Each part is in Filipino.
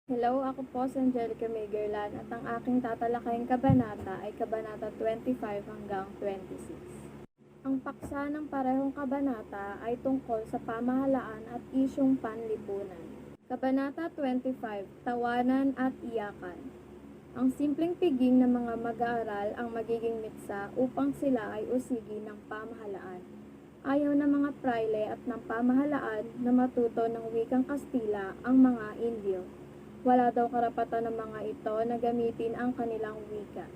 Hello, ako po si Angelica Megerlan at ang aking tatalakayang kabanata ay Kabanata 25 hanggang 26. Ang paksa ng parehong kabanata ay tungkol sa pamahalaan at isyong panlipunan. Kabanata 25, Tawanan at Iyakan. Ang simpleng piging ng mga mag-aaral ang magiging mitsa upang sila ay usigi ng pamahalaan. Ayaw ng mga praile at ng pamahalaan na matuto ng wikang Kastila ang mga Indio. Wala daw karapatan ng mga ito na gamitin ang kanilang wika.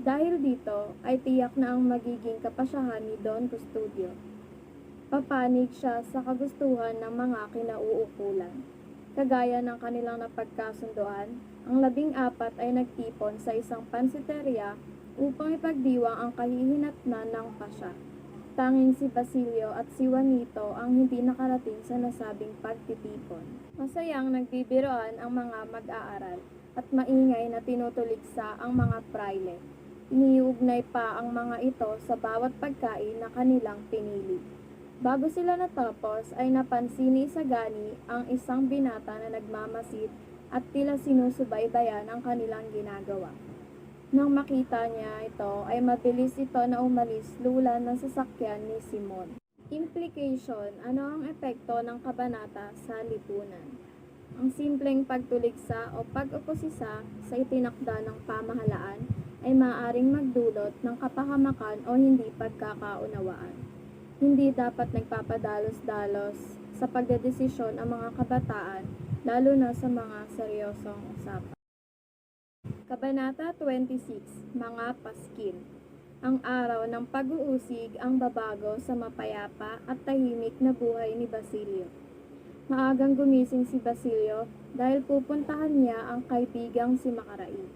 Dahil dito ay tiyak na ang magiging kapasyahan ni Don Custodio. Papanig siya sa kagustuhan ng mga kinauukulan. Kagaya ng kanilang napagkasunduan, ang 14 ay nagtipon sa isang pansiteria upang ipagdiwang ang kahihinatnan ng pasya. Tanging si Basilio at si Juanito ang hindi nakarating sa nasabing pagtitipon. Masayang nagbibiroan ang mga mag-aaral at maingay na tinutuligsa ang mga praile. Iniugnay pa ang mga ito sa bawat pagkain na kanilang pinili. Bago sila natapos ay napansin ni Isagani ang isang binata na nagmamasid at tila sinusubaybayan ang kanilang ginagawa. Nang makita niya ito ay mabilis ito na umalis lula ng sasakyan ni Simon. Implication, ano ang epekto ng kabanata sa lipunan? Ang simpleng pagtuligsa o pag-oposisa sa itinakda ng pamahalaan ay maaaring magdulot ng kapahamakan o hindi pagkakaunawaan. Hindi dapat nagpapadalos-dalos sa pagdedesisyon ang mga kabataan, lalo na sa mga seryosong usapan. Kabanata 26, Mga Paskin. Ang araw ng pag-uusig ang babago sa mapayapa at tahimik na buhay ni Basilio. Maagang gumising si Basilio dahil pupuntahan niya ang kaibigang si Macarai.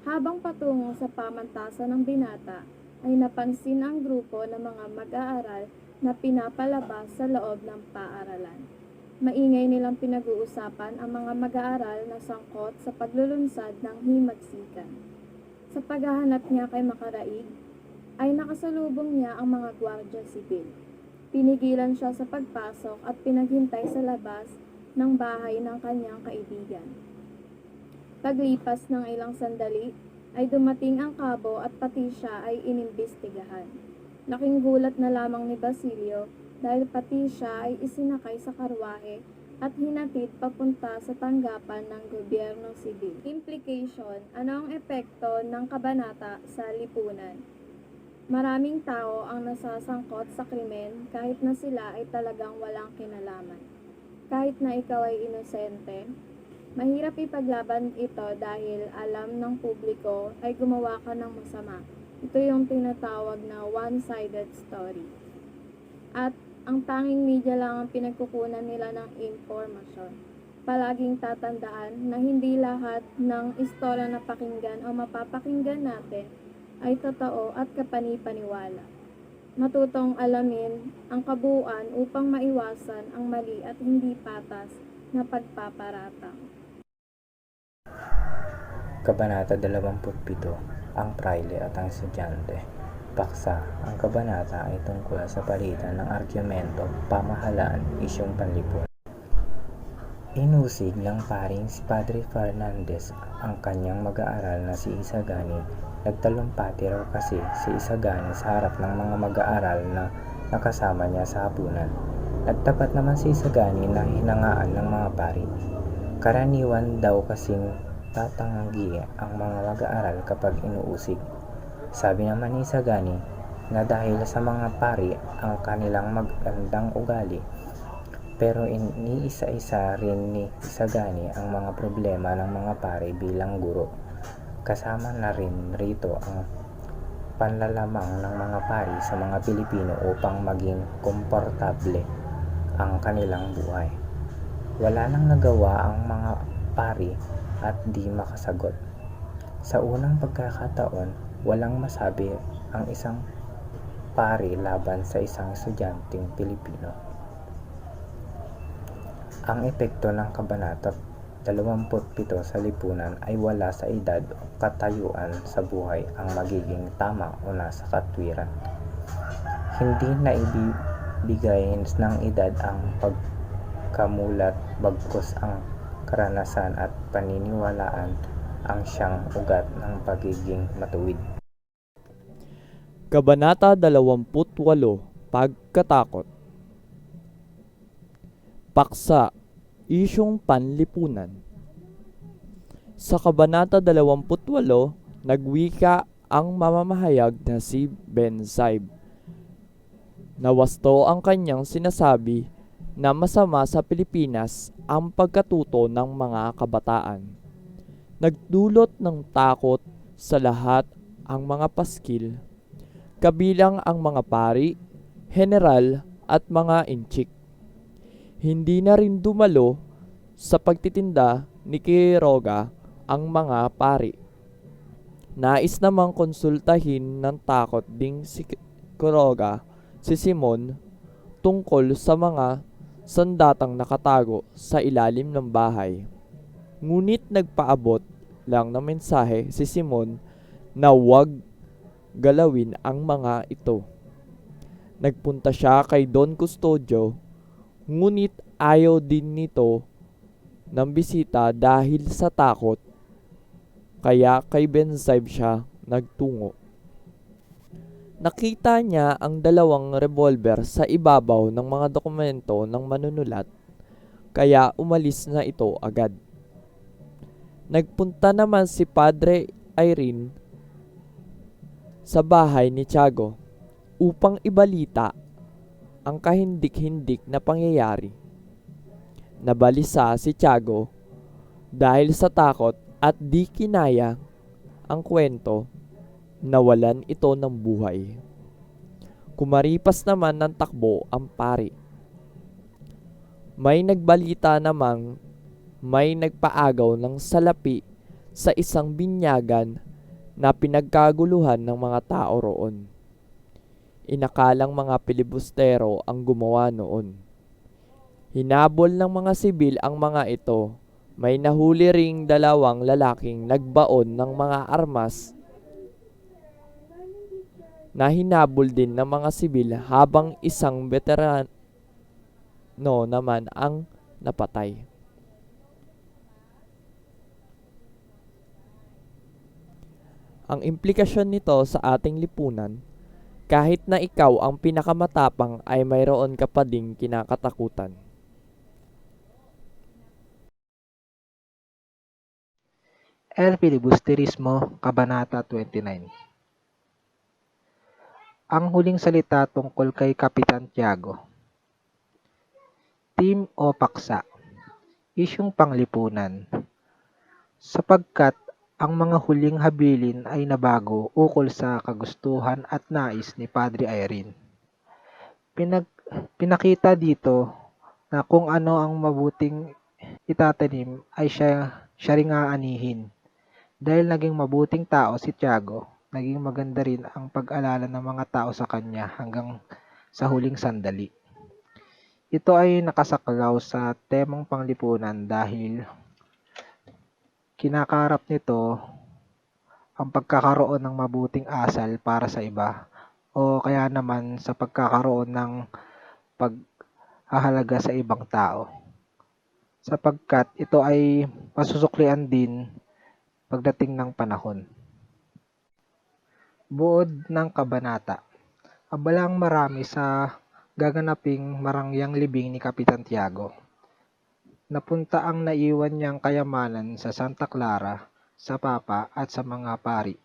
Habang patungo sa pamantasan ng binata, ay napansin ang grupo ng mga mag-aaral na pinapalabas sa loob ng paaralan. Maingay nilang pinag-uusapan ang mga mag-aaral na sangkot sa paglulunsad ng himagsikan. Sa paghahanap niya kay Makaraig, ay nakasalubong niya ang mga gwardya sibil. Pinigilan siya sa pagpasok at pinaghintay sa labas ng bahay ng kanyang kaibigan. Paglipas ng ilang sandali, ay dumating ang kabo at pati siya ay inimbestigahan. Laking gulat na lamang ni Basilio dahil pati siya ay isinakay sa karwahe at hinatid papunta sa tanggapan ng gobyerno sibil. Implication, ano ang epekto ng kabanata sa lipunan? Maraming tao ang nasasangkot sa krimen kahit na sila ay talagang walang kinalaman. Kahit na ikaw ay inosente, mahirap ipaglaban ito dahil alam ng publiko ay gumawa ka ng masama. Ito yung tinatawag na one-sided story. At ang tanging media lang ang pinagkukunan nila ng impormasyon. Palaging tatandaan na hindi lahat ng istorya na pakinggan o mapapakinggan natin ay totoo at kapani-paniwala. Matutong alamin ang kabuuan upang maiwasan ang mali at hindi patas na pagpaparatang. Kabanata 27, Ang Praile at ang Estudyante. Paksa, ang kabanata ay tungkol sa palitan ng argumento, pamahalaan, isyong panlipunan. Inusig ng paring si Padre Fernandez ang kanyang mag-aaral na si Isagani. Nagtalumpati raw kasi si Isagani sa harap ng mga mag-aaral na nakasama niya sa hapunan. Nagtapat naman si Isagani na hinangaan ng mga pari. Karaniwan daw kasing tatanggi ang mga mag-aaral kapag inuusig. Sabi naman ni Isagani na dahil sa mga pari ang kanilang magandang ugali, pero iniisa-isa rin ni Isagani ang mga problema ng mga pari bilang guro. Kasama na rin rito ang panlalamang ng mga pari sa mga Pilipino upang maging komportable ang kanilang buhay. Wala nang nagawa ang mga pari at di makasagot. Sa unang pagkakataon, walang masabi ang isang pari laban sa isang estudyanteng Pilipino. Ang epekto ng kabanata 27 sa lipunan ay wala sa edad o katayuan sa buhay ang magiging tama o nasa katwiran. Hindi na ibibigay ng edad ang pagkamulat bagkus ang karanasan at paniniwalaan ang siyang ugat ng pagiging matuwid. Kabanata 28, Pagkatakot. Paksa, isyung panlipunan. Sa Kabanata 28, nagwika ang mamamahayag na si Ben Zaib. Nawasto ang kanyang sinasabi na masama sa Pilipinas ang pagkatuto ng mga kabataan. Nagdulot ng takot sa lahat ang mga paskil, kabilang ang mga pari, general at mga inchik. Hindi na rin dumalo sa pagtitinda ni Quiroga ang mga pari. Nais namang konsultahin ng takot ding si Quiroga si Simon tungkol sa mga sandatang nakatago sa ilalim ng bahay. Ngunit nagpaabot lang ng mensahe si Simon na huwag galawin ang mga ito. Nagpunta siya kay Don Custodio, ngunit ayaw din nito ng bisita dahil sa takot, kaya kay Ben Zaib siya nagtungo. Nakita niya ang dalawang revolver sa ibabaw ng mga dokumento ng manunulat, kaya umalis na ito agad. Nagpunta naman si Padre Irene sa bahay ni Tiago upang ibalita ang kahindik-hindik na pangyayari. Nabalisa si Tiago dahil sa takot at di kinaya ang kwento, nawalan ito ng buhay. Kumaripas naman ng takbo ang pari. May nagbalita namang may nagpaagaw ng salapi sa isang binyagan na pinagkaguluhan ng mga tao roon. Inakalang mga pilibustero ang gumawa noon. Hinabol ng mga sibil ang mga ito. May nahuli ring dalawang lalaking nagbaon ng mga armas na hinabol din ng mga sibil habang isang veterano naman ang napatay. Ang implikasyon nito sa ating lipunan, kahit na ikaw ang pinakamatapang ay mayroon ka pa ding kinakatakutan. El Filibusterismo, Kabanata 29. Ang huling salita tungkol kay Kapitan Tiago. Team o paksa, isyung panglipunan. Sapagkat ang mga huling habilin ay nabago ukol sa kagustuhan at nais ni Padre Irene. Pinakita dito na kung ano ang mabuting itatanim ay siya ring aanihin. Dahil naging mabuting tao si Tiago, naging maganda rin ang pag-alala ng mga tao sa kanya hanggang sa huling sandali. Ito ay nakasaklaw sa temang panglipunan dahil kinakarap nito ang pagkakaroon ng mabuting asal para sa iba o kaya naman sa pagkakaroon ng paghahalaga sa ibang tao. Sapagkat ito ay pasusuklian din pagdating ng panahon. Buod ng kabanata. Abalang marami sa gaganaping marangyang libing ni Kapitan Tiago. Napunta ang naiwan niyang kayamanan sa Santa Clara, sa Papa at sa mga pari.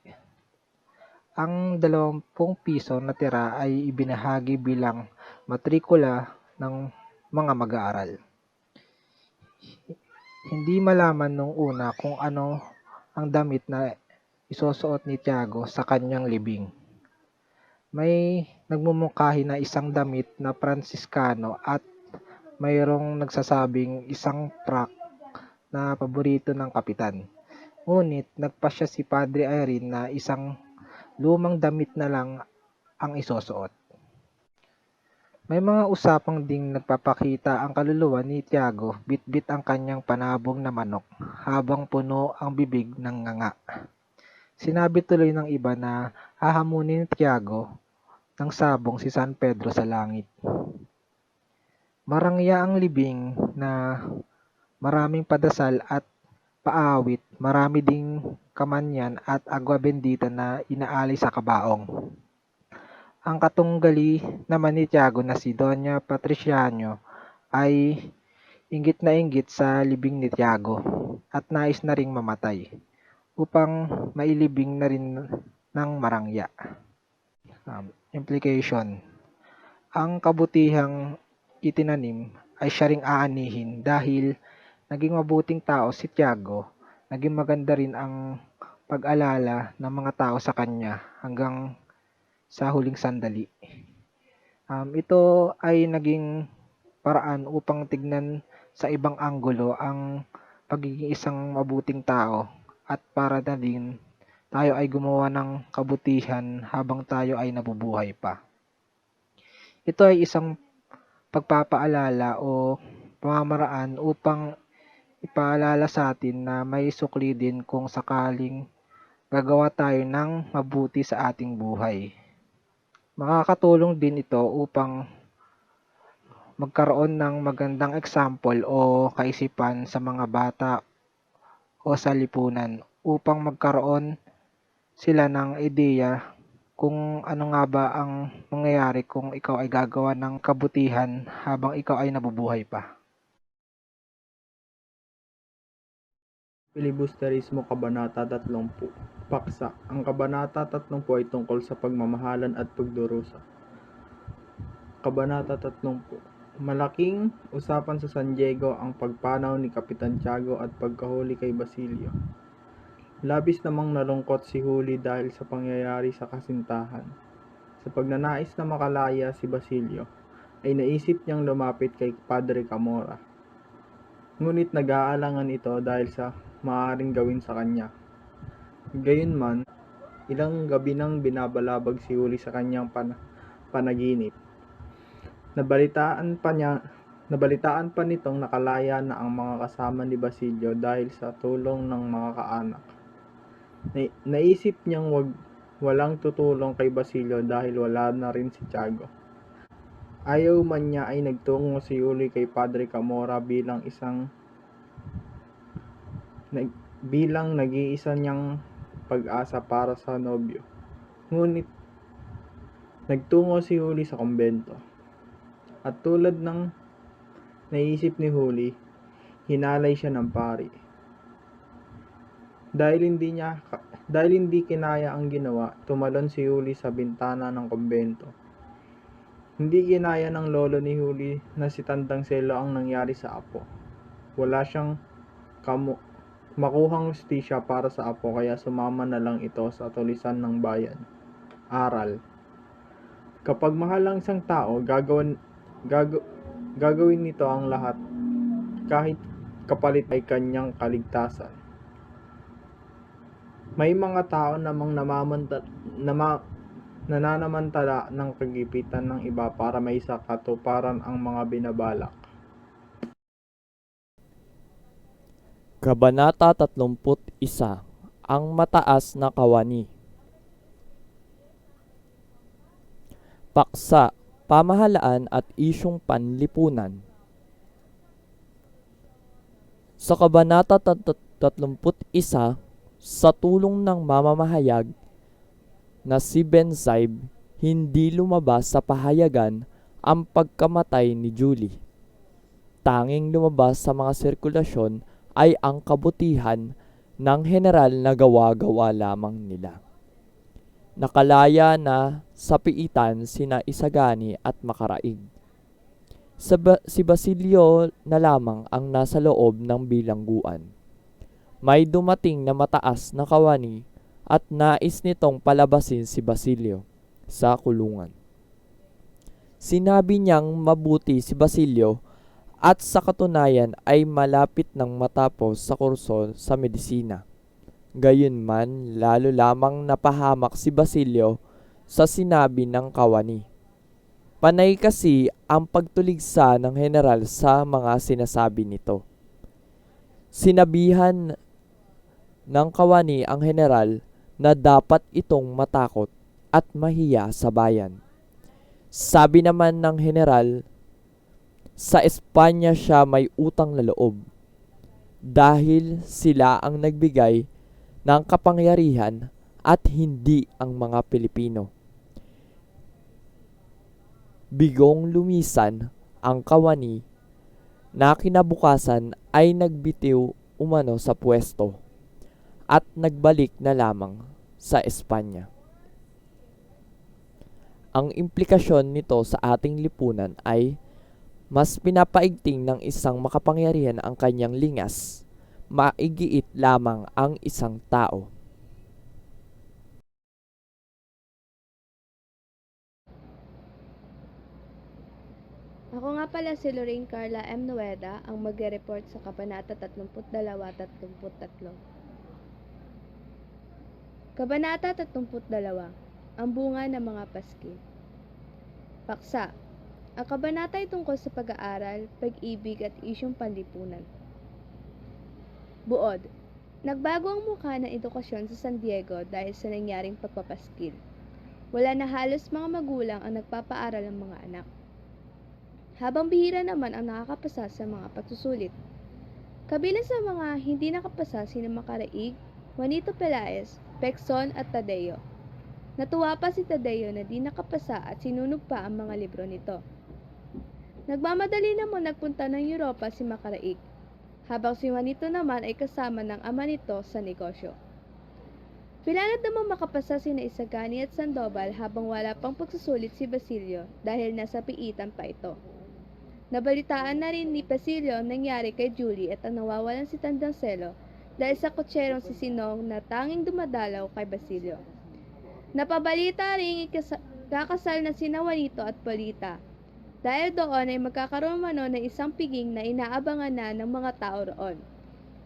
Ang 20 piso na tira ay ibinahagi bilang matrikula ng mga mag-aaral. Hindi malaman nung una kung ano ang damit na isusuot ni Tiago sa kanyang libing. May nagmumungkahi na isang damit na Franciscano at mayroong nagsasabing isang frock na paborito ng kapitan. Ngunit nagpasya si Padre Irene na isang lumang damit na lang ang isusuot. May mga usapang ding nagpapakita ang kaluluwa ni Tiago bitbit ang kanyang panabong na manok habang puno ang bibig ng nganga. Sinabi tuloy ng iba na hahamunin ni Tiago ng sabong si San Pedro sa langit. Marangya ang libing na maraming padasal at paawit, marami ding kamanyan at agwa bendita na inaalay sa kabaong. Ang katunggali naman ni Tiago na si Doña Patriciano ay inggit na inggit sa libing ni Tiago at nais na ring mamatay upang mailibing na rin ng marangya. Implication: ang kabutihang itinanim ay siya ring aanihin dahil naging mabuting tao si Tiago, naging maganda rin ang pag-alala ng mga tao sa kanya hanggang sa huling sandali. Ito ay naging paraan upang tignan sa ibang anggulo ang pagiging isang mabuting tao at para na din tayo ay gumawa ng kabutihan habang tayo ay nabubuhay pa. Ito ay isang pagpapaalala o pamamaraan upang ipaalala sa atin na may sukli din kung sakaling gagawa tayo ng mabuti sa ating buhay. Makakatulong din ito upang magkaroon ng magandang example o kaisipan sa mga bata o sa lipunan upang magkaroon sila ng ideya kung ano nga ba ang mangyayari kung ikaw ay gagawa ng kabutihan habang ikaw ay nabubuhay pa. Filibusterismo Kabanata 30. Paksa. Ang Kabanata 30 ay tungkol sa pagmamahalan at pagdurusa. Kabanata 30. Malaking usapan sa San Diego ang pagpanaw ni Kapitan Tiago at pagkahuli kay Basilio. Labis namang nalungkot si Huli dahil sa pangyayari sa kasintahan. Sa pagnanais na makalaya si Basilio, ay naisip niyang lumapit kay Padre Camora. Ngunit nag-aalangan ito dahil sa maaaring gawin sa kanya. Gayunman, ilang gabi nang binabalabag si Huli sa kanyang panaginip. Nabalitaan pa nitong nakalaya na ang mga kasama ni Basilio dahil sa tulong ng mga kaanak. Naisip niyang walang tutulong kay Basilio dahil wala na rin si Tiago. Ayaw man niya ay nagtungo si Huli kay Padre Camora bilang nag-iisa niyang pag-asa para sa nobyo. Ngunit nagtungo si Huli sa kumbento. At tulad ng naisip ni Huli, hinalay siya ng pari. Dahil hindi kinaya ang ginawa, tumalon si Huli sa bintana ng kumbento. Hindi kinaya ng lolo ni Huli na si Tandang Selo ang nangyari sa apo. Wala siyang makuhang hustisya para sa apo kaya sumama na lang ito sa tulisan ng bayan. Aral. Kapag mahal ang isang tao, gagawin nito ang lahat kahit kapalit ay kanyang kaligtasan. May mga tao namang nananamantala ng kagipitan ng iba para may sa katuparan ang mga binabalak. Kabanata 31. Ang mataas na kawani. Paksa, pamahalaan at isyong panlipunan. Sa Kabanata 31, sa tulong ng mamamahayag na si Ben Zaib, hindi lumabas sa pahayagan ang pagkamatay ni Julie. Tanging lumabas sa mga sirkulasyon ay ang kabutihan ng general na gawa-gawa lamang nila. Nakalaya na sa piitan sina Isagani at Makaraig. Si Basilio na lamang ang nasa loob ng bilangguan. May dumating na mataas na kawani at nais nitong palabasin si Basilio sa kulungan. Sinabi niyang mabuti si Basilio at sa katunayan ay malapit nang matapos sa kurso sa medisina. Gayunman, lalo lamang napahamak si Basilio sa sinabi ng kawani. Panay kasi ang pagtuligsa ng general sa mga sinasabi nito. Sinabihan ng kawani ang general na dapat itong matakot at mahiya sa bayan. Sabi naman ng general, sa Espanya siya may utang na loob. dahil sila ang nagbigay ng kapangyarihan at hindi ang mga Pilipino. Bigong lumisan ang kawani na kinabukasan ay nagbitiw umano sa pwesto at nagbalik na lamang sa Espanya. Ang implikasyon nito sa ating lipunan ay mas pinapaigting ng isang makapangyarihan ang kanyang lingas, maigiit lamang ang isang tao. Ako nga pala si Lorraine Carla M. Nueda, ang magre-report sa Kabanata 32-33. Kabanata 32, ang bunga ng mga paski. Paksa. Ang kabanata ay tungkol sa pag-aaral, pag-ibig at isyong panlipunan. Buod. Nagbago ang mukha ng edukasyon sa San Diego dahil sa nangyaring pagpapaskil. Wala na halos mga magulang ang nagpapaaral ng mga anak. Habang bihira naman ang nakakapasa sa mga pagsusulit. Kabilang sa mga hindi nakapasa sina Makaraig, Juanito Pelaez, Pecson at Tadeo. Natuwa pa si Tadeo na di nakapasa at sinunog pa ang mga libro nito. Nagmamadali naman nagpunta ng Europa si Makaraig, habang si Juanito naman ay kasama ng ama nito sa negosyo. Pilanad naman makapasa sina Isagani at Sandoval habang wala pang pagsusulit si Basilio dahil nasa piitan pa ito. Nabalitaan na rin ni Basilio ang nangyari kay Julie at ang nawawalan si Tandang Selo dahil sa kutserong si Sinong na tanging dumadalaw kay Basilio. Napabalita rin kakasal na sina Juanito at Polita. Dahil doon ay magkakaroon mano ng isang piging na inaabangan na ng mga tao roon.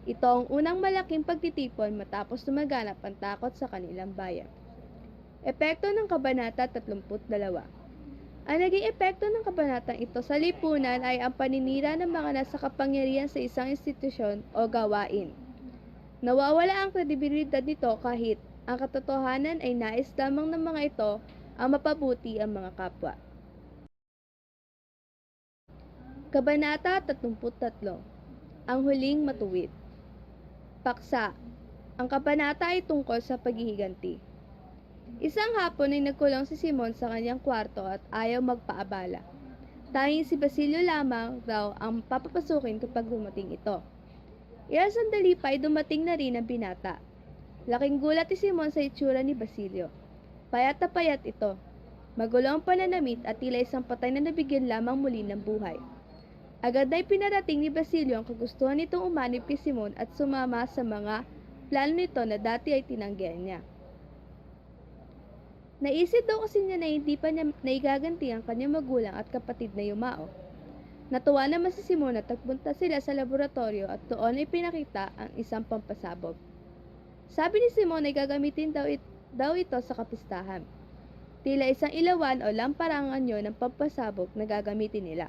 Ito ang unang malaking pagtitipon matapos tumaganap ang takot sa kanilang bayan. Epekto ng Kabanata 32. Ang naging epekto ng kabanatang ito sa lipunan ay ang paninira ng mga nasa kapangyarihan sa isang institusyon o gawain. Nawawala ang kredibilidad nito kahit ang katotohanan ay nais lamang ng mga ito ang mapabuti ang mga kapwa. Kabanata 33. Ang huling matuwid. Paksa. Ang kabanata ay tungkol sa paghihiganti. Isang hapon ay nagkulong si Simon sa kanyang kwarto at ayaw magpaabala. Tanging si Basilio lamang daw ang papapasukin kapag dumating ito. Ilang sandali pa ay dumating na rin ang binata. Laking gulat ni Simon sa itsura ni Basilio. Payat na payat ito. Magulo ang pananamit at tila isang patay na nabigyan lamang muli ng buhay. Agad na pinarating ni Basilio ang kagustuhan nitong umanib kay Simon at sumama sa mga plano nito na dati ay tinanggihan niya. Naisip daw kasi niya na hindi pa niya naigaganti ang kanyang magulang at kapatid na yumao. Natuwa naman si Simon at nagpunta sila sa laboratorio at doon ay pinakita ang isang pampasabog. Sabi ni Simon ay gagamitin daw ito sa kapistahan. Tila isang ilawan o lampara ang anyo ng pampasabog na gagamitin nila.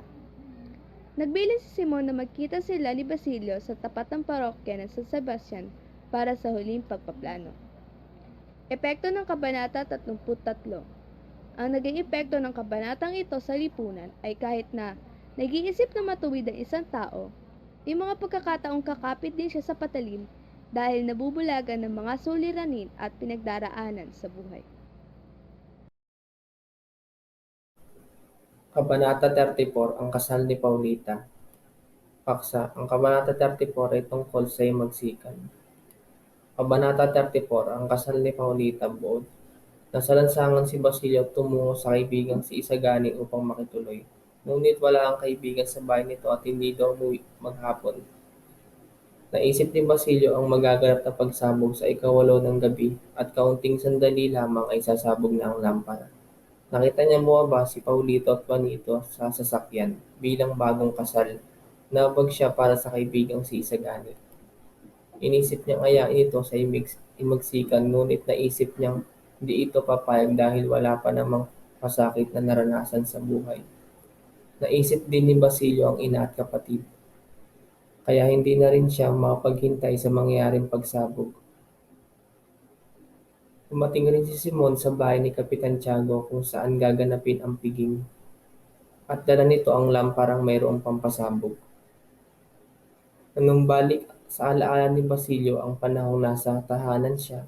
Nagbilin si Simon na magkita sila ni Basilio sa tapat ng parokya ng San Sebastian para sa huling pagpaplano. Epekto ng Kabanata 33. Ang naging epekto ng kabanatang ito sa lipunan ay kahit na nag-iisip na matuwid ang isang tao, may mga pagkakataong kakapit din siya sa patalim dahil nabubulagan ng mga suliranin at pinagdaraanan sa buhay. Kabanata 34, ang kasal ni Paulita. Paksa, ang Kabanata 34 ay tungkol sa himagsikan. Kabanata 34, ang kasal ni Paulita. Buod. Nasa lansangan si Basilio at tumungo sa kaibigang si Isagani upang makituloy. Ngunit wala ang kaibigan sa bahay nito at hindi daw umuwi maghapon. Naisip ni Basilio ang magaganap na pagsabog sa ikawalo ng gabi at kaunting sandali lamang ay sasabog na ang lampara. Nakita niya bumaba si Paulito at Juanito sa sasakyan bilang bagong kasal. Nabag siya para sa kaibigang si Isagani. Inisip niyang ayain ito sa imagsikan ngunit naisip niyang hindi ito papayag dahil wala pa namang masakit na naranasan sa buhay. Naisip din ni Basilio ang ina at kapatid. Kaya hindi na rin siya makapaghintay sa mangyaring pagsabog. Dumating rin si Simon sa bahay ni Kapitan Tiago kung saan gaganapin ang piging. At dala nito ang lamparang mayroong pampasabog. Nang balik Sa alaala ni Basilio ang panahong nasa tahanan siya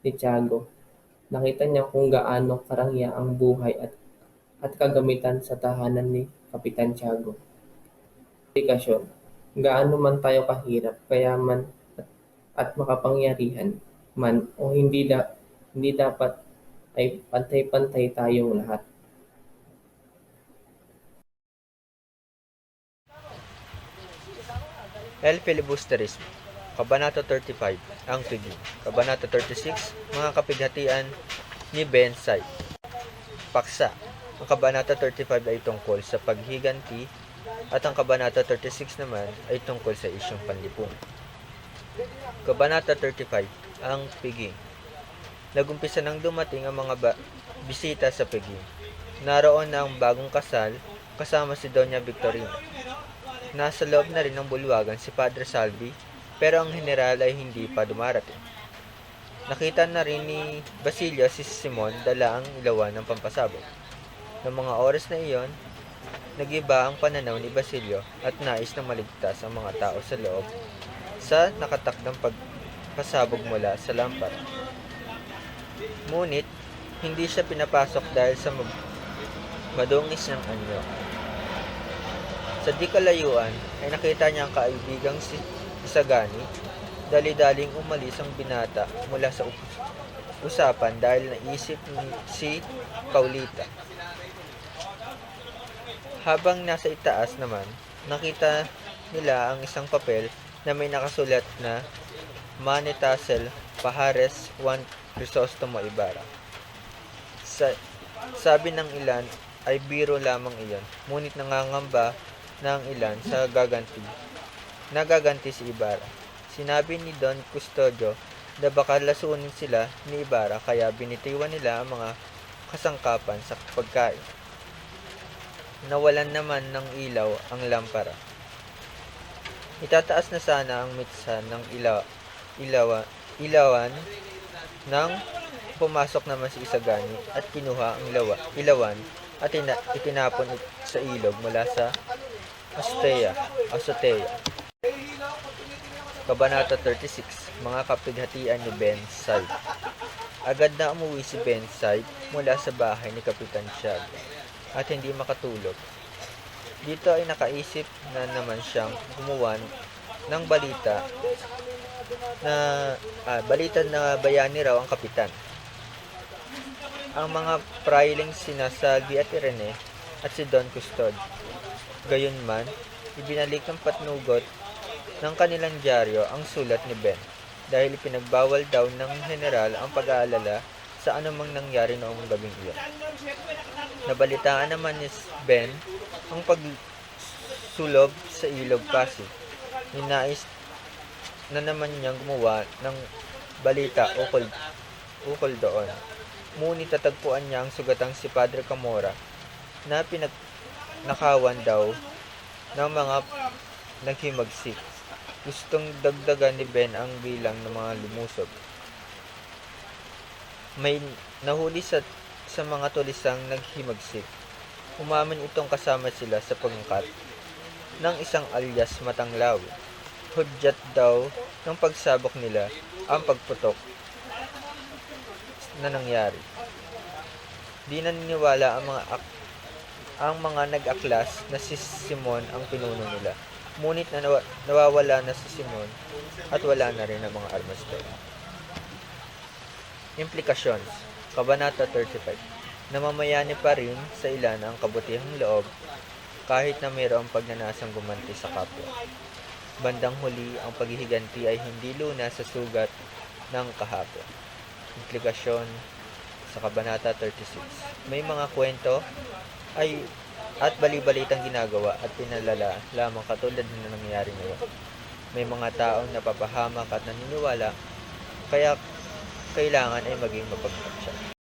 ni Tiago. Nakita niya kung gaano karangya ang buhay at kagamitan sa tahanan ni Kapitan Tiago. Implikasyon: gaano man tayo kahirap, kayaman at makapangyarihan man o hindi dapat ay pantay-pantay tayong lahat. El Filibusterismo. Kabanata 35, ang pigi. Kabanata 36, mga kapighatian ni Ben Said. Paksa. Ang Kabanata 35 ay tungkol sa paghiganti at ang Kabanata 36 naman ay tungkol sa isyong panlipong. Kabanata 35, ang pigi. Nagumpisa nang dumating ang mga bisita sa pigi. Naroon na ang bagong kasal kasama si Doña Victorina. Nasa loob na rin ng bulwagan si Padre Salvi, pero ang general ay hindi pa dumarating. Nakita na rin ni Basilio si Simon dala ang ilawan ng pampasabog. Noong mga oras na iyon, nagiba ang pananaw ni Basilio at nais na maligtas ang mga tao sa loob sa nakatakdang pagpasabog mula sa lampara. Ngunit, hindi siya pinapasok dahil sa madungis ng anyo. Sa di kalayuan ay nakita niya ang kaibigang si Isagani. Dali-daling umalis ang binata mula sa usapan dahil naisip ni si Paulita. Habang nasa itaas naman, nakita nila ang isang papel na may nakasulat na Manitasel Pahares Juan Crisostomo Ibarra. Sabi ng ilan ay biro lamang iyon, ngunit nangangamba ng ilan sa nagaganti si Ibarra. Sinabi ni Don Custodio na baka lasunin sila ni Ibarra kaya binitiwan nila ang mga kasangkapan sa pagkain. Nawalan naman ng ilaw ang lampara. Itataas na sana ang mitsa ng ilawan nang pumasok naman si Isagani at kinuha ang ilawan at itinapon sa ilog mula sa azotea. Kabanata 36, mga kapighatian ni Ben Said. Agad na umuwi si Ben Said mula sa bahay ni Kapitan Tiago at hindi makatulog. Dito ay nakaisip na naman siyang gumawa ng balita na bayani raw ang kapitan. Ang mga prailing sina Salvi at Irene at si Don Custodio. Gayunman, ibinalik ng patnugot ng kanilang dyaryo ang sulat ni Ben dahil ipinagbawal daw ng general ang pag-aalala sa anumang nangyari noong gabing iyon. Nabalitaan naman ni Ben ang pagsulob sa ilog Pasig. Ninais na naman niyang gumawa ng balita ukol doon. Ngunit tatagpuan niya ang sugatang si Padre Camora na nakawan daw ng mga naghimagsik. Gustong dagdagan ni Ben ang bilang ng mga lumusog. May nahuli sa mga tulisang naghimagsik. Umamin itong kasama sila sa pagangkat ng isang alias Matanglawi. Hudyat daw ng pagsabok nila ang pagputok na nangyari. Di naniniwala ang mga nag-aklas na si Simon ang pinuno nila. Ngunit nawawala na si Simon at wala na rin ang mga armas doon. Implikations. Kabanata 35. Namamayani pa rin sa ilan ang kabutihang loob kahit na mayroong pagnanasang gumanti sa kapwa. Bandang huli, ang paghihiganti ay hindi luna sa sugat ng kahapon. Implikasyon sa Kabanata 36. May mga kwento at bali-balitang ginagawa at pinalala lamang katulad na nangyayari ngayon. May mga taong napapahamak at naniniwala, kaya kailangan ay maging mapagpatsya.